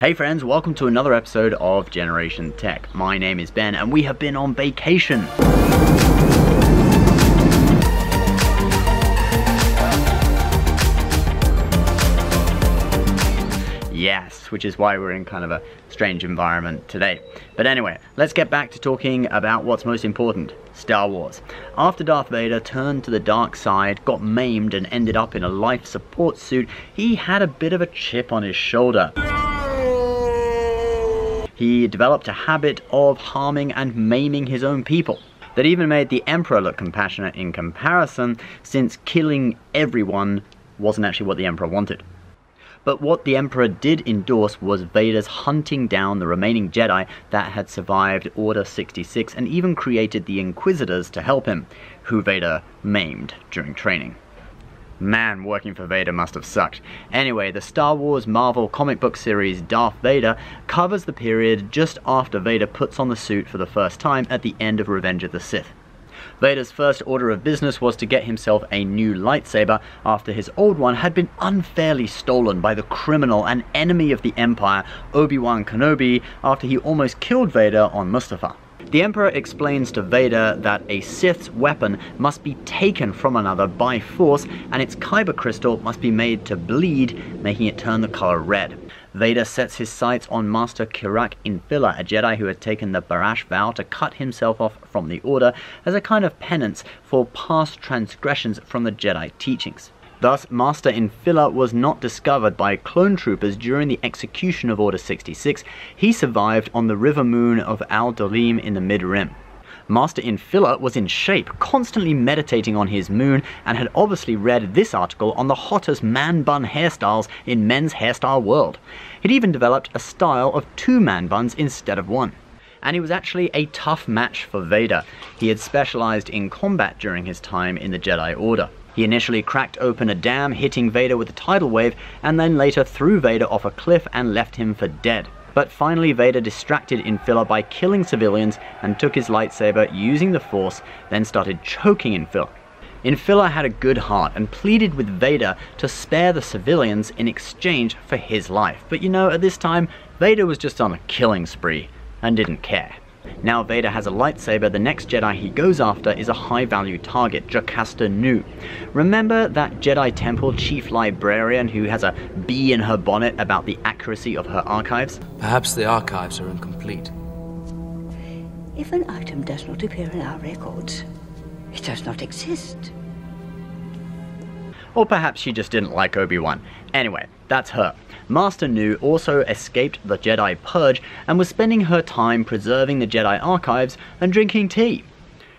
Hey friends, welcome to another episode of Generation Tech. My name is Ben and we have been on vacation. Yes, which is why we're in kind of a strange environment today. But anyway, let's get back to talking about what's most important, Star Wars. After Darth Vader turned to the dark side, got maimed and ended up in a life support suit, he had a bit of a chip on his shoulder. He developed a habit of harming and maiming his own people that even made the Emperor look compassionate in comparison, since killing everyone wasn't actually what the Emperor wanted. But what the Emperor did endorse was Vader's hunting down the remaining Jedi that had survived Order 66 and even created the Inquisitors to help him, who Vader maimed during training. Man, working for Vader must have sucked. Anyway, the Star Wars Marvel comic book series Darth Vader covers the period just after Vader puts on the suit for the first time at the end of Revenge of the Sith. Vader's first order of business was to get himself a new lightsaber after his old one had been unfairly stolen by the criminal and enemy of the Empire, Obi-Wan Kenobi, after he almost killed Vader on Mustafar. The Emperor explains to Vader that a Sith's weapon must be taken from another by force, and its kyber crystal must be made to bleed, making it turn the color red. Vader sets his sights on Master infil'a, a Jedi who had taken the Barash vow to cut himself off from the Order as a kind of penance for past transgressions from the Jedi teachings. Thus, Master infil'a was not discovered by clone troopers during the execution of Order 66. He survived on the river moon of Al-Dolim in the Mid-Rim. Master infil'a was in shape, constantly meditating on his moon, and had obviously read this article on the hottest man-bun hairstyles in men's hairstyle world. He'd even developed a style of 2 man-buns instead of 1. And he was actually a tough match for Vader. He had specialized in combat during his time in the Jedi Order. He initially cracked open a dam, hitting Vader with a tidal wave, and then later threw Vader off a cliff and left him for dead. But finally Vader distracted infil'a by killing civilians and took his lightsaber using the Force, then started choking infil'a. Infil'a had a good heart and pleaded with Vader to spare the civilians in exchange for his life. But you know, at this time, Vader was just on a killing spree and didn't care. Now Vader has a lightsaber, the next Jedi he goes after is a high-value target, Jocasta Nu. Remember that Jedi Temple chief librarian who has a bee in her bonnet about the accuracy of her archives? Perhaps the archives are incomplete. If an item does not appear in our records, it does not exist. Or perhaps she just didn't like Obi-Wan. Anyway, that's her. Master Nu also escaped the Jedi Purge and was spending her time preserving the Jedi archives and drinking tea.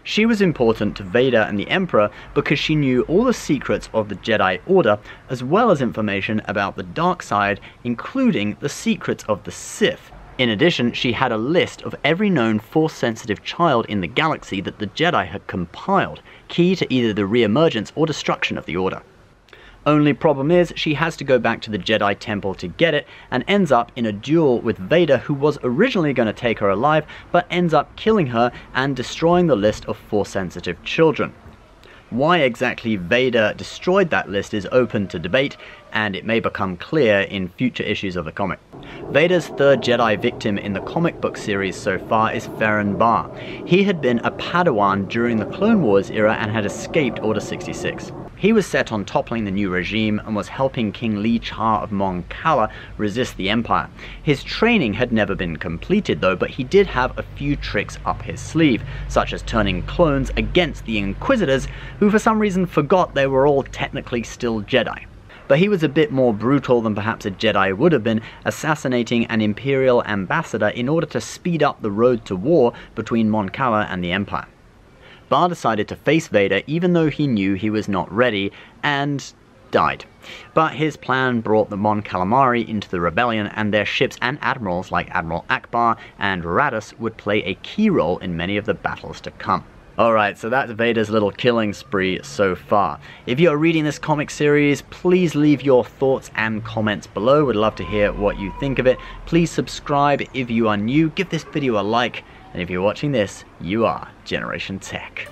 She was important to Vader and the Emperor because she knew all the secrets of the Jedi Order, as well as information about the dark side, including the secrets of the Sith. In addition, she had a list of every known Force-sensitive child in the galaxy that the Jedi had compiled, key to either the re-emergence or destruction of the Order. Only problem is, she has to go back to the Jedi Temple to get it, and ends up in a duel with Vader, who was originally going to take her alive, but ends up killing her and destroying the list of Force-sensitive children. Why exactly Vader destroyed that list is open to debate, and it may become clear in future issues of the comic. Vader's third Jedi victim in the comic book series so far is Ferren Barr. He had been a Padawan during the Clone Wars era and had escaped Order 66. He was set on toppling the new regime and was helping King Li Cha of Mon Cala resist the Empire. His training had never been completed though, but he did have a few tricks up his sleeve, such as turning clones against the Inquisitors, who for some reason forgot they were all technically still Jedi. But he was a bit more brutal than perhaps a Jedi would have been, assassinating an Imperial ambassador in order to speed up the road to war between Mon Cala and the Empire. Barr decided to face Vader even though he knew he was not ready, and died. But his plan brought the Mon Calamari into the rebellion, and their ships and admirals like Admiral Akbar and Raddus would play a key role in many of the battles to come. Alright, so that's Vader's little killing spree so far. If you're reading this comic series, please leave your thoughts and comments below. Would love to hear what you think of it. Please subscribe if you are new, give this video a like, and if you're watching this, you are Generation Tech.